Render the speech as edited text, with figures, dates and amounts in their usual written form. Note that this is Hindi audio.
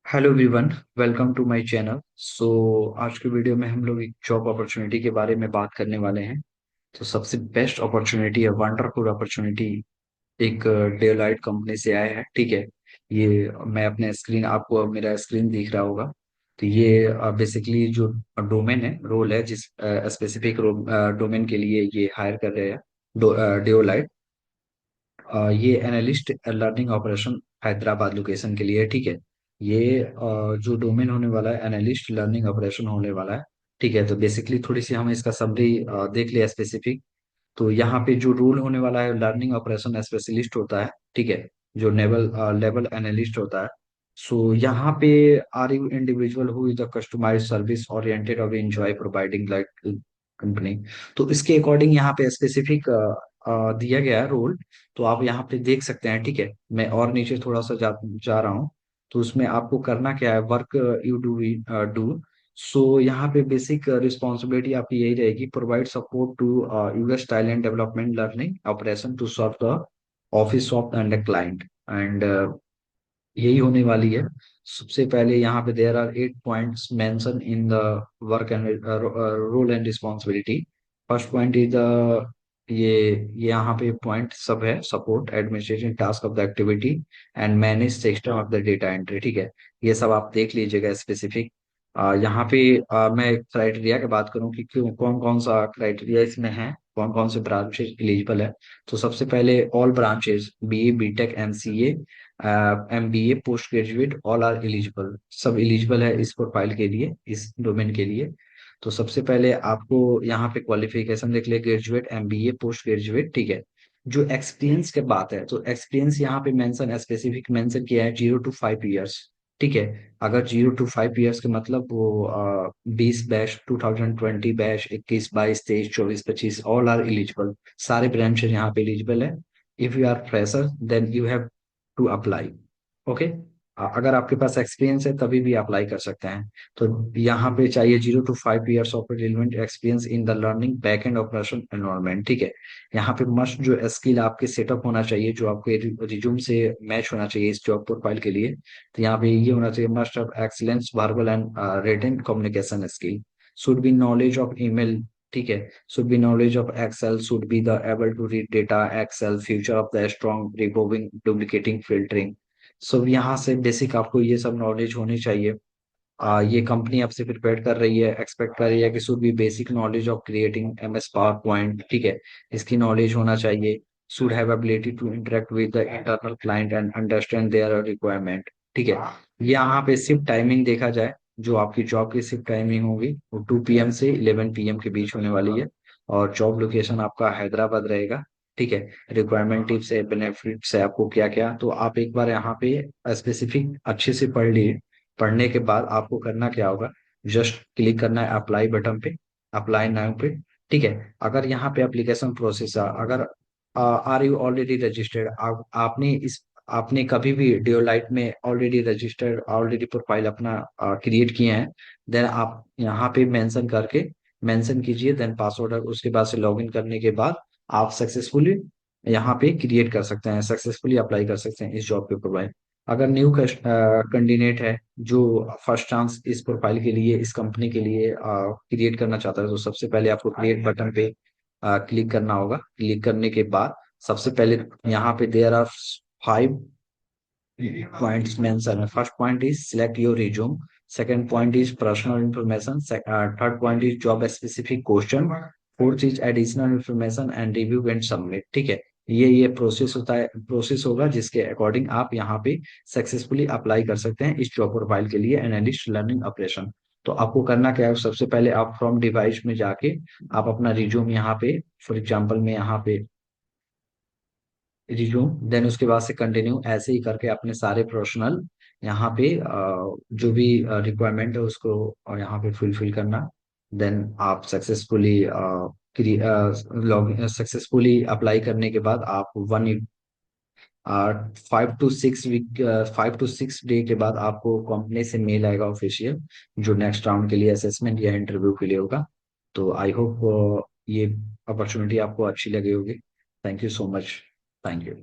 Hello everyone, welcome to my channel. आज के वीडियो में हम लोग एक जॉब अपॉर्चुनिटी के बारे में बात करने वाले हैं। तो सबसे बेस्ट अपॉर्चुनिटी है, वंडरफुल अपॉर्चुनिटी एक डेलोइट कंपनी से आया है। ठीक है, ये मैं अपने स्क्रीन, आपको अब मेरा स्क्रीन दिख रहा होगा। तो ये बेसिकली जो डोमेन है, रोल है, जिस स्पेसिफिक डोमेन के लिए ये हायर कर रहे हैं डेलोइट। ये analyst learning operation Hyderabad location के लिए है। ठीक है, ये जो डोमेन होने वाला है, एनालिस्ट लर्निंग ऑपरेशन होने वाला है। ठीक है, तो बेसिकली थोड़ी सी हम इसका समरी देख लिया स्पेसिफिक। तो यहाँ पे जो रोल होने वाला है, लर्निंग ऑपरेशन स्पेशलिस्ट होता है। ठीक है, जो लेवल लेवल एनालिस्ट होता है। यहाँ पे are you individual who is the customise service oriented और एंजॉय प्रोवाइडिंग लाइक कंपनी। तो इसके अकॉर्डिंग यहाँ पे स्पेसिफिक दिया गया है रोल। तो आप यहाँ पे देख सकते हैं। ठीक है, मैं और नीचे थोड़ा सा जा रहा हूँ। तो उसमें आपको करना क्या है, वर्क यू डू। यहाँ पे बेसिक रिस्पॉन्सिबिलिटी आपकी यही रहेगी, provide support to US talent development learning operation to solve the office of and client and यही होने वाली है। सबसे पहले यहाँ पे there are 8 points mention in the work and role and responsibility. First point is the ये यहाँ पे पॉइंट सब है, support administration task of the activity and manage system of the data entry. ठीक है, ये सब आप देख लीजिएगा स्पेसिफिक। यहाँ पे मैं क्राइटेरिया की बात करूँ कि क्यों, कौन कौन सा क्राइटेरिया इसमें है, कौन कौन से ब्रांचेज एलिजिबल है। तो सबसे पहले all branches, BA, BTech, MCA, MBA, post graduate, all are eligible, सब एलिजिबल है इस प्रोफाइल के लिए, इस डोमेन के लिए। तो सबसे पहले आपको यहाँ पे क्वालिफिकेशन देख ले, ग्रेजुएट, एमबीए, पोस्ट ग्रेजुएट। ठीक है, जो एक्सपीरियंस की बात है, तो एक्सपीरियंस यहाँ पे मेंशन, स्पेसिफिक मेंशन किया है 0 to 5 years। ठीक है, अगर 0 to 5 years के मतलब वो 20 batch, 2020 batch, 21, 22, 23, 24, 25, all are eligible. सारे ब्रांचेज यहाँ पे एलिजिबल है। If you are fresher then you have to apply. Okay, अगर आपके पास एक्सपीरियंस है तभी भी अप्लाई कर सकते हैं। तो यहाँ पे चाहिए 0 to 5 years of relevant experience in the learning back and operation environment. ठीक है, यहाँ पे मस्ट जो स्किल आपके सेटअप होना चाहिए, जो आपके रिज्यूम से मैच होना चाहिए इस जॉब प्रोफाइल के लिए। तो यहाँ पे ये होना चाहिए, must of excellence verbal and written communication skill, should be knowledge of email. ठीक है, should be knowledge of Excel, should be the able to read data, Excel, future of the strong removing, duplicating, filtering। यहाँ से बेसिक आपको ये सब नॉलेज होनी चाहिए। ये कंपनी आपसे प्रिपेयर कर रही है, एक्सपेक्ट कर रही है कि should be basic knowledge of creating MS PowerPoint. ठीक है, इसकी नॉलेज होना चाहिए। Should have ability to interact with the internal client and understand their requirement. ठीक है, यहाँ पे शिफ्ट टाइमिंग देखा जाए, जो आपकी जॉब की शिफ्ट टाइमिंग होगी वो 2 PM से 11 PM के बीच होने वाली है। और जॉब लोकेशन आपका हैदराबाद रहेगा। ठीक है, रिक्वायरमेंट टिप्स है, बेनिफिट्स है, आपको क्या क्या, तो आप एक बार यहाँ पे स्पेसिफिक अच्छे से पढ़ लिए। पढ़ने के बाद आपको करना क्या होगा, जस्ट क्लिक करना है अप्लाई बटन पे, अप्लाई नाउ पे। ठीक है, अगर यहाँ पे एप्लीकेशन प्रोसेस है, अगर आर यू ऑलरेडी रजिस्टर्ड, आपने इस, आपने कभी भी डियोलाइट में ऑलरेडी रजिस्टर्ड, ऑलरेडी प्रोफाइल अपना क्रिएट किए हैं, देन आप यहाँ पे मेंशन करके मेंशन कीजिए, देन पासवर्ड, उसके बाद से लॉगिन करने के बाद आप सक्सेसफुली यहाँ पे क्रिएट कर सकते हैं, सक्सेसफुली अप्लाई कर सकते हैं इस जॉब पे प्रोफाइल। अगर न्यू कैंडिडेट है जो फर्स्ट चांस इस प्रोफाइल के लिए, इस कंपनी के लिए क्रिएट करना चाहता है, तो सबसे पहले आपको क्रिएट बटन पे क्लिक करना होगा। क्लिक करने के बाद सबसे पहले यहाँ पे देयर आर 5 पॉइंट्स मेंशन है। First point is select your resume, second point is personal information, third point is job specific question, fourth is additional information and review and submit. ठीक है, ये प्रोसेस होता है, प्रोसेस होगा जिसके अकॉर्डिंग आप यहाँ पे सक्सेसफुली अप्लाई कर सकते हैं इस जॉब प्रोफाइल के लिए, एनालिस्ट लर्निंग ऑपरेशन। तो आपको करना क्या है, सबसे पहले आप फ्रॉम डिवाइस में जाके आप अपना रिज्यूम यहाँ पे, फॉर एग्जांपल मैं यहाँ पे रिज्यूम, देन उसके बाद से कंटिन्यू, ऐसे ही करके अपने सारे प्रोफेशनल यहाँ पे जो भी रिक्वायरमेंट है उसको यहाँ पे फुलफिल करना। देन आप सक्सेसफुली लॉग सक्सेसफुली अप्लाई करने के बाद आप 5 to 6 वीक, 5 to 6 डे के बाद आपको कंपनी से मेल आएगा ऑफिशियल, जो नेक्स्ट राउंड के लिए असेसमेंट या इंटरव्यू के लिए होगा। तो आई होप ये अपॉर्चुनिटी आपको अच्छी लगी होगी। Thank you so much. Thank you.